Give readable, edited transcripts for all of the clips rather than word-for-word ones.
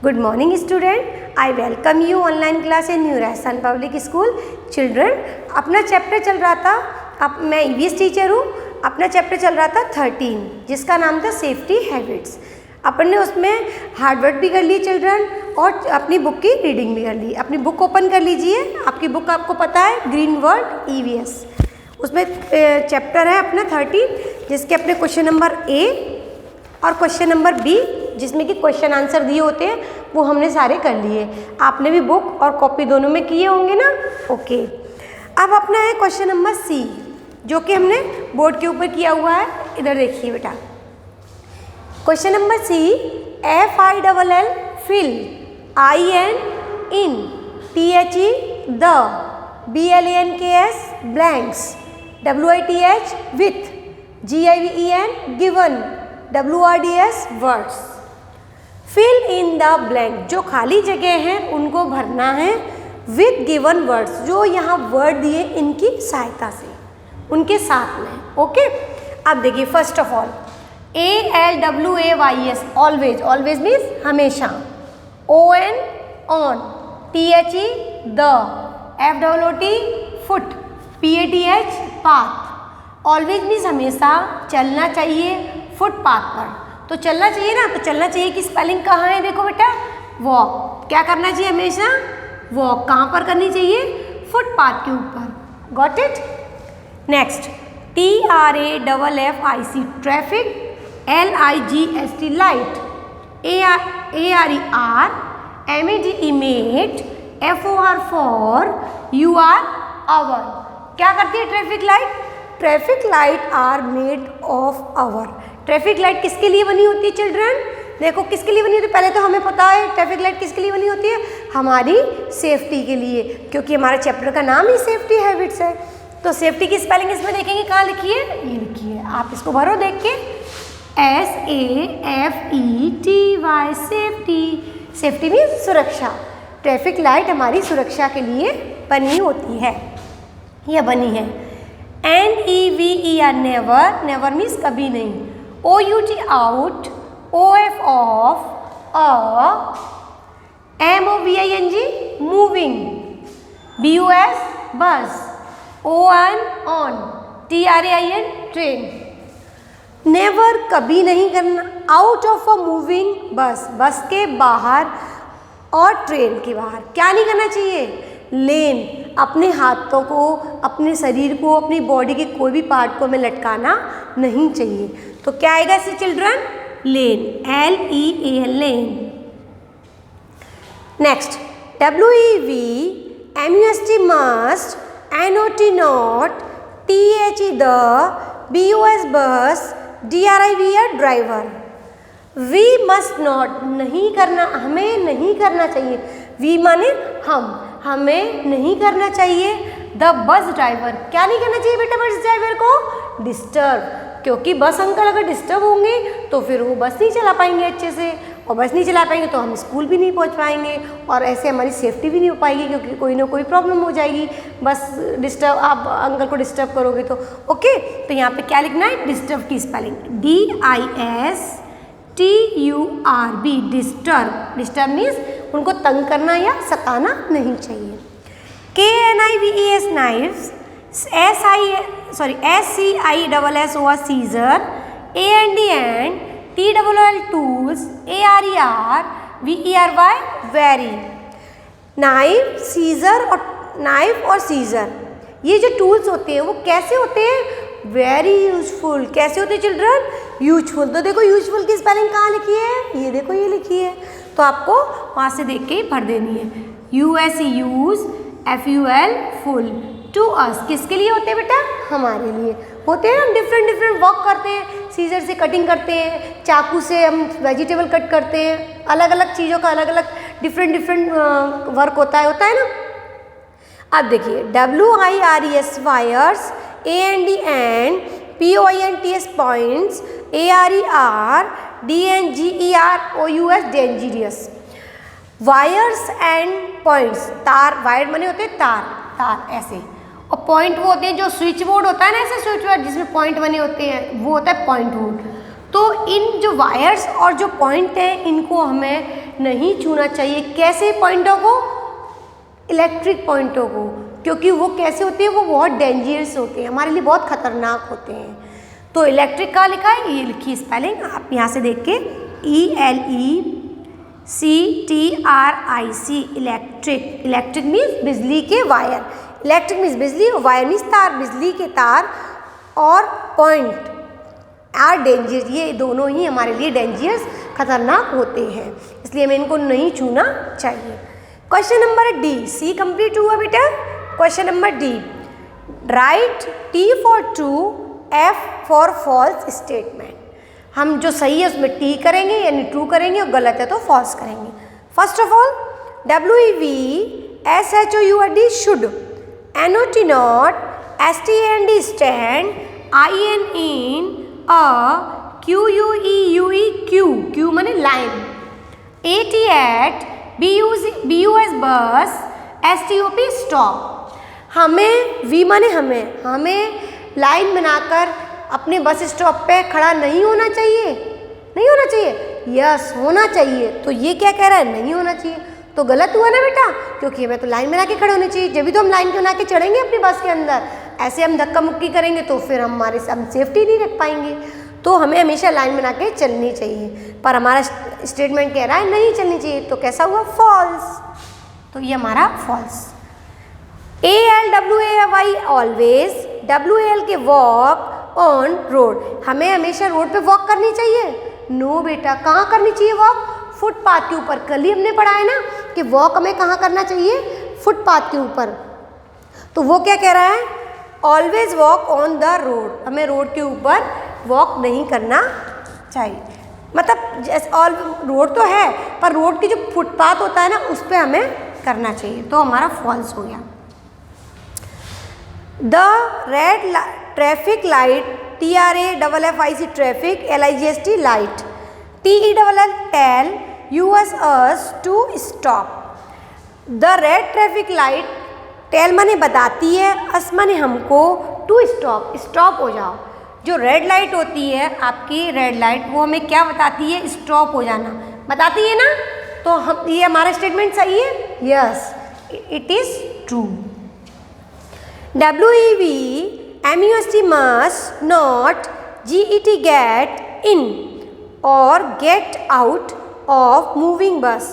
Good morning student. I welcome you online class in New Rajasthan Public School. Children, अपना chapter चल रहा था, अब मैं EVS टीचर हूँ, अपना चैप्टर चल रहा था 13 जिसका नाम था सेफ्टी हैबिट्स। अपन ने उसमें हार्ड वर्क भी कर लिए चिल्ड्रन और अपनी बुक की रीडिंग भी कर ली। अपनी बुक ओपन कर लीजिए, आपकी बुक आपको पता है ग्रीन वर्ल्ड EVS, उसमें चैप्टर है अपना 13 जिसके अपने क्वेश्चन नंबर A और क्वेश्चन नंबर B जिसमें कि क्वेश्चन आंसर दिए होते हैं वो हमने सारे कर लिए। आपने भी बुक और कॉपी दोनों में किए होंगे ना। ओके, अब अपना है क्वेश्चन नंबर C जो कि हमने बोर्ड के ऊपर किया हुआ है। इधर देखिए बेटा, question number C, FILL fill, IN in, THE the, BLANKS blanks, WITH with, GIVEN given, WRDS words। Fill in the blank, जो खाली जगह हैं उनको भरना है विद गिवन वर्ड्स, जो यहाँ वर्ड दिए इनकी सहायता से, उनके साथ में। ओके, अब देखिए first of all ALWAYS always, always means हमेशा, ON on, THE the, FOOT foot, PATH path. Always means हमेशा, चलना चाहिए फुटपाथ पर, तो चलना चाहिए ना, तो चलना चाहिए कि स्पेलिंग कहाँ है, देखो बेटा वॉक। क्या करना चाहिए हमेशा, वॉक। कहाँ पर करनी चाहिए, फुटपाथ के ऊपर। Got it. Next TRAFFIC traffic, LIGST light, ARER MEDE made, FOR for, UR our. क्या करती है traffic light, traffic light are made of our. Traffic light किसके लिए बनी होती है चिल्ड्रन, देखो किसके लिए बनी होती है, पहले तो हमें पता है ट्रैफिक लाइट किसके लिए बनी होती है, हमारी सेफ्टी के लिए, क्योंकि हमारे चैप्टर का नाम ही सेफ्टी हैबिट्स है। तो सेफ्टी की स्पेलिंग इसमें देखेंगे, कहाँ लिखी है, ये लिखी है, आप इसको भरो देख के, SAFETY सेफ्टी। सेफ्टी मीन्स सुरक्षा। ट्रैफिक लाइट हमारी सुरक्षा के लिए बनी होती है, यह बनी है। NEVER नेवर, नेवर मीन्स कभी नहीं। OUT out, OF of, MOVING moving, BUS बस, ON on, TRAIN train. Never कभी नहीं करना, आउट ऑफ अ मूविंग बस, बस के बाहर और ट्रेन के बाहर क्या नहीं करना चाहिए, लेन। अपने हाथों को, अपने शरीर को, अपनी बॉडी के कोई भी पार्ट को हमें लटकाना नहीं चाहिए। तो क्या आएगा इससे children, lane, LEAN lane. Next WEV MUST must, NOT not, THE the, BUS bus, DRIV driver. We must not नहीं करना, हमें नहीं करना चाहिए। वी माने हम, हमें नहीं करना चाहिए द बस ड्राइवर। क्या नहीं करना चाहिए बेटा बस ड्राइवर को, डिस्टर्ब, क्योंकि बस अंकल अगर डिस्टर्ब होंगे तो फिर वो बस नहीं चला पाएंगे अच्छे से, और बस नहीं चला पाएंगे तो हम स्कूल भी नहीं पहुंच पाएंगे, और ऐसे हमारी सेफ्टी भी नहीं हो पाएगी, क्योंकि कोई ना कोई प्रॉब्लम हो जाएगी बस डिस्टर्ब, आप अंकल को डिस्टर्ब करोगे तो। ओके, तो यहाँ पे क्या लिखना है, डिस्टर्ब की spelling DISTURB, disturb. Disturb means उनको तंग करना या सताना नहीं चाहिए। KNIVES knives, SCISSOR scissor, AND TWL tools, ARER VERY very. Knife, scissor और नाइफ और सीजर, ये जो टूल्स होते हैं वो कैसे होते हैं, वेरी यूजफुल। कैसे होते हैं चिल्ड्रन, यूजफुल। तो देखो यूजफुल की स्पेलिंग कहाँ लिखी है, ये देखो ये लिखी है, तो आपको वहाँ से देख के ही भर देनी है। USE use, FUL ful. To us किसके लिए होते हैं बेटा, हमारे लिए होते हैं। हम डिफरेंट डिफरेंट वर्क करते हैं, सीजर से कटिंग करते हैं, चाकू से हम वेजिटेबल कट करते हैं, अलग अलग चीज़ों का अलग अलग डिफरेंट वर्क होता है ना। अब देखिए WIRES wires, AND POINTS points, ARER DANGEROUS dangerous. Wires and points, तार, वायर माने होते हैं तार, तार ऐसे, और पॉइंट वो होते हैं जो स्विच बोर्ड होता है ना, ऐसे स्विच बोर्ड जिसमें पॉइंट बने होते हैं, वो होता है पॉइंट बोर्ड। तो इन जो वायर्स और जो पॉइंट हैं इनको हमें नहीं छूना चाहिए। कैसे पॉइंटों को? इलेक्ट्रिक पॉइंटों को, क्योंकि वो कैसे होते हैं, वो बहुत डेंजरस होते हैं, हमारे लिए बहुत खतरनाक होते हैं। तो इलेक्ट्रिक का लिखा है, ये लिखिए स्पेलिंग आप यहाँ से देख के, ELECTRIC, इलेक्ट्रिक। इलेक्ट्रिक मीन्स बिजली के वायर, इलेक्ट्रिक मीन्स बिजली और वायर मीन्स तार, बिजली के तार और पॉइंट आर डेंजर, ये दोनों ही हमारे लिए डेंजरस खतरनाक होते हैं, इसलिए हमें इनको नहीं छूना चाहिए। Question number D, C complete हुआ बेटा। Question number D, right T for true, F for false statement. हम जो सही है उसमें T करेंगे यानी ट्रू करेंगे और गलत है तो फॉल्स करेंगे। First of all WEVSHOURD should, NOT not, STAND stand, IN in, QUEUE Q, Q माने लाइन, AT एट, BUS बस, STOP स्टॉप। हमें V माने हमें लाइन बनाकर अपने बस स्टॉप पे खड़ा नहीं होना चाहिए, नहीं होना चाहिए, यस होना चाहिए। तो ये क्या कह रहा है, नहीं होना चाहिए, तो गलत हुआ ना बेटा, क्योंकि हमें तो लाइन बना के खड़े होने चाहिए, जब भी तो हम लाइन बना के चढ़ेंगे अपनी बस के अंदर। ऐसे हम धक्का मुक्की करेंगे तो फिर हम सेफ्टी नहीं रख पाएंगे, तो हमें हमेशा लाइन बना के चलनी चाहिए। पर हमारा स्टेटमेंट कह रहा है नहीं चलनी चाहिए, तो कैसा हुआ, फॉल्स। तो ये हमारा फॉल्स। ALWAY ऑलवेज, WAL के वॉक ऑन रोड, हमें हमेशा रोड पे वॉक करनी चाहिए? नो बेटा, कहाँ करनी चाहिए वॉक? फुटपाथ के ऊपर। कल ही हमने पढ़ा है ना कि वॉक हमें कहाँ करना चाहिए, फुटपाथ के ऊपर। तो वो क्या कह रहा है, always walk on the road, हमें रोड के ऊपर वॉक नहीं करना चाहिए। मतलब जैसे ऑल रोड तो है पर रोड की जो फुटपाथ होता है ना उस पर हमें करना चाहिए, तो हमारा फॉल्स हो गया। The red traffic light, TRAFFIC traffic, LIGST light, TELL tell, US to stop. The red traffic light, tell माने बताती है, अस माने हमको, टू स्टॉप, स्टॉप हो जाओ। जो रेड लाइट होती है आपकी रेड लाइट, वो हमें क्या बताती है, स्टॉप हो जाना बताती है ना। तो हम ये हमारा स्टेटमेंट सही है, yes it is true. WEVMUST must not GET get in और get out of moving bus,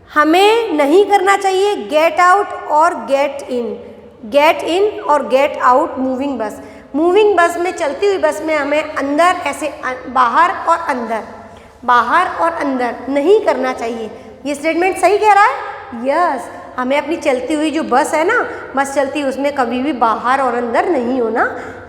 हमें नहीं करना चाहिए गेट आउट और गेट इन और गेट आउट मूविंग बस। मूविंग बस में, चलती हुई बस में हमें अंदर ऐसे बाहर और अंदर नहीं करना चाहिए। ये स्टेटमेंट सही कह रहा है, यस हमें अपनी चलती हुई जो बस है ना, बस चलती है उसमें कभी भी बाहर और अंदर नहीं होना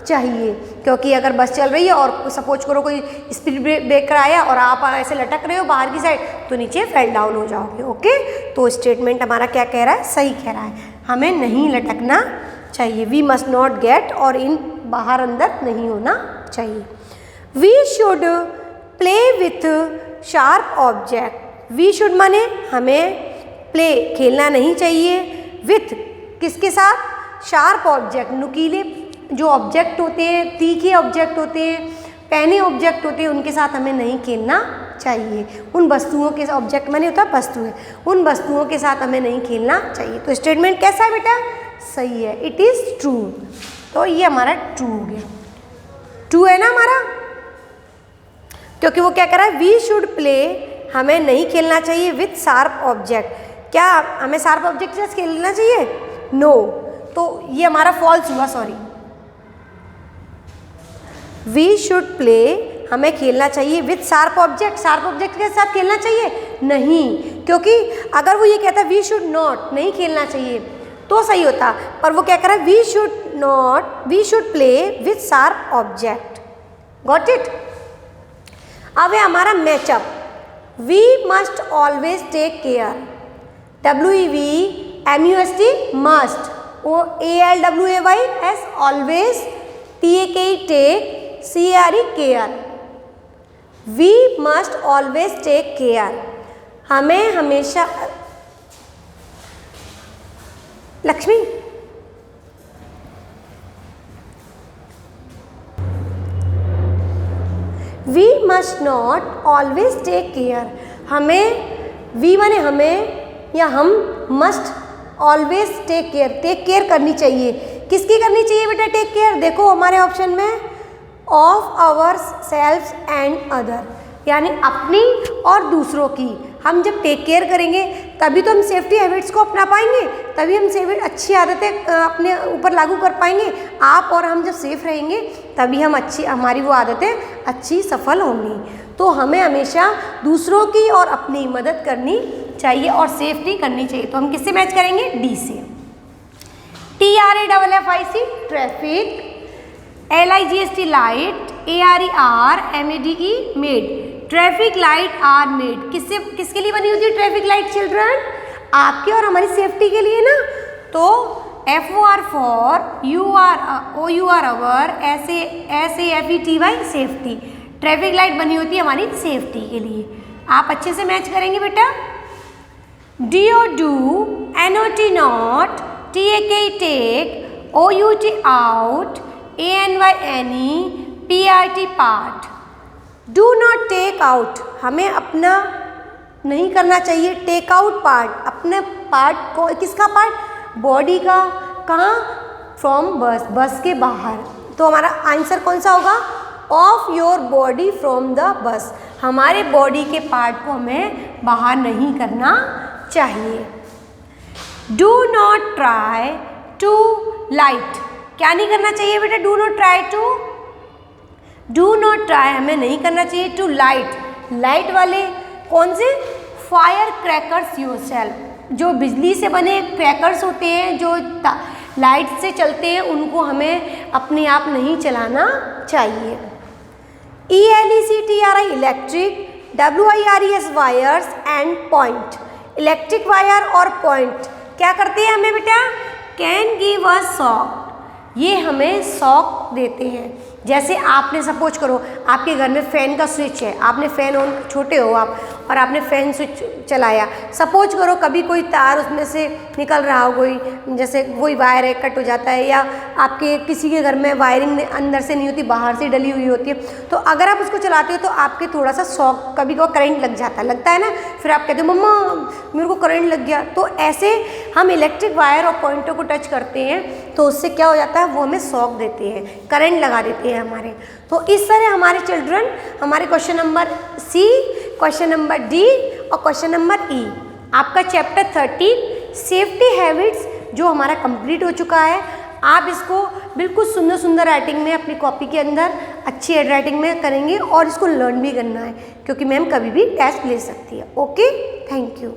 चाहिए, क्योंकि अगर बस चल रही है और सपोज करो कोई स्पीड ब्रेकर आया और आप ऐसे लटक रहे हो बाहर की साइड, तो नीचे फेल डाउन हो जाओगे। ओके, तो स्टेटमेंट हमारा क्या कह रहा है, सही कह रहा है, हमें नहीं लटकना चाहिए। वी मस्ट नॉट गेट और इन, बाहर अंदर नहीं होना चाहिए। We should play with sharp object, we should माने हमें, प्ले खेलना नहीं चाहिए, विथ किसके साथ, शार्प ऑब्जेक्ट, नुकीले जो ऑब्जेक्ट होते हैं, तीखे ऑब्जेक्ट होते हैं, पैने ऑब्जेक्ट होते हैं, उनके साथ हमें नहीं खेलना चाहिए। उन वस्तुओं के, ऑब्जेक्ट माने होता है वस्तु है, उन वस्तुओं के साथ हमें नहीं खेलना चाहिए। तो स्टेटमेंट कैसा है बेटा, सही है, इट इज़ ट्रू। तो ये हमारा ट्रू हो गया, ट्रू है ना हमारा, क्योंकि वो क्या कर रहा है, वी शुड प्ले, हमें नहीं खेलना चाहिए विथ शार्प ऑब्जेक्ट। क्या हमें शार्प ऑब्जेक्ट से खेलना चाहिए, नो, तो ये हमारा फॉल्स हुआ, सॉरी। वी शुड प्ले, हमें खेलना चाहिए with sharp object, sharp object के साथ खेलना चाहिए नहीं, क्योंकि अगर वो ये कहता है वी शुड नॉट, नहीं खेलना चाहिए, तो सही होता, पर वो क्या कर रहा है, we should not, we should play with sharp object. Got it. अब है हमारा matchup, we must always take care, WEVMUST must, ALWAYS always, TAKE take, CRE care. We must always take care, हमें हमेशा, Lakshmi we must not always take care, हमें, we माने हमें या हम, मस्ट ऑलवेज टेक केयर करनी चाहिए। किसकी करनी चाहिए बेटा टेक केयर? देखो हमारे ऑप्शन में of ourselves and other, यानी अपनी और दूसरों की। हम जब टेक केयर करेंगे तभी तो हम सेफ्टी हैबिट्स को अपना पाएंगे, तभी हम अच्छी आदतें अपने ऊपर लागू कर पाएंगे। आप और हम जब सेफ रहेंगे तभी हम हमारी वो आदतें अच्छी सफल होंगी। तो हमें हमेशा दूसरों की और अपनी मदद करनी चाहिए और सेफ्टी करनी चाहिए। तो हम किससे मैच करेंगे? डी से। TRAFFIC traffic, LIGST light, ARERMADE made, traffic light are made. किसके लिए बनी होती है ट्रैफिक लाइट चिल्ड्रन? आपके और हमारी सेफ्टी के लिए ना। तो FOR for, OUR our, SAFETY safety. Traffic light बनी होती है हमारी सेफ्टी के लिए। आप अच्छे से मैच करेंगे बेटा। DO do, NOT not, TAK take, OUT out, ANY any, PRT part. Do not take out, हमें अपना नहीं करना चाहिए टेक आउट पार्ट, अपने पार्ट को, किसका पार्ट? बॉडी का। कहाँ? फ्रॉम बस, बस के बाहर। तो हमारा आंसर कौन सा होगा? Of your body from the bus, हमारे बॉडी के पार्ट को हमें बाहर नहीं करना चाहिए। Do not try to light, क्या नहीं करना चाहिए बेटा? Do not try to, do not try हमें नहीं करना चाहिए टू लाइट, लाइट वाले कौन से? फायर क्रैकर्स योरसेल्फ, जो बिजली से बने क्रैकर्स होते हैं, जो लाइट से चलते हैं, उनको हमें अपने आप नहीं चलाना चाहिए। ELECTRI electric, WIRES wires and point, electric wire और पॉइंट क्या करते हैं हमें बेटा? कैन गिव अस शॉक, ये हमें शॉक देते हैं। जैसे आपने सपोज करो आपके घर में फ़ैन का स्विच है, आपने फ़ैन ऑन, छोटे हो आप और आपने फ़ैन स्विच चलाया, सपोज करो कभी कोई तार उसमें से निकल रहा हो, कोई जैसे कोई वायर है कट हो जाता है, या आपके किसी के घर में वायरिंग अंदर से नहीं होती, बाहर से डली हुई होती है, तो अगर आप उसको चलाते हो तो आपके थोड़ा सा शॉक, कभी कभी करंट लग जाता है, लगता है ना, फिर आप कहते हो मम्मा मेरे को करंट लग गया। तो ऐसे हम इलेक्ट्रिक वायर और पॉइंटों को टच करते हैं तो उससे क्या हो जाता है? वो हमें शॉक देते हैं, करंट लगा देते हैं हमारे। तो इस तरह हमारे चिल्ड्रन, हमारे question number C, question number D और क्वेश्चन नंबर ई, आपका चैप्टर 13 सेफ्टी हैबिट्स जो हमारा कंप्लीट हो चुका है। आप इसको बिल्कुल सुंदर सुंदर राइटिंग में अपनी कॉपी के अंदर अच्छी हैंड राइटिंग में करेंगे और इसको लर्न भी करना है, क्योंकि मैम कभी भी टेस्ट ले सकती है। Okay, thank you.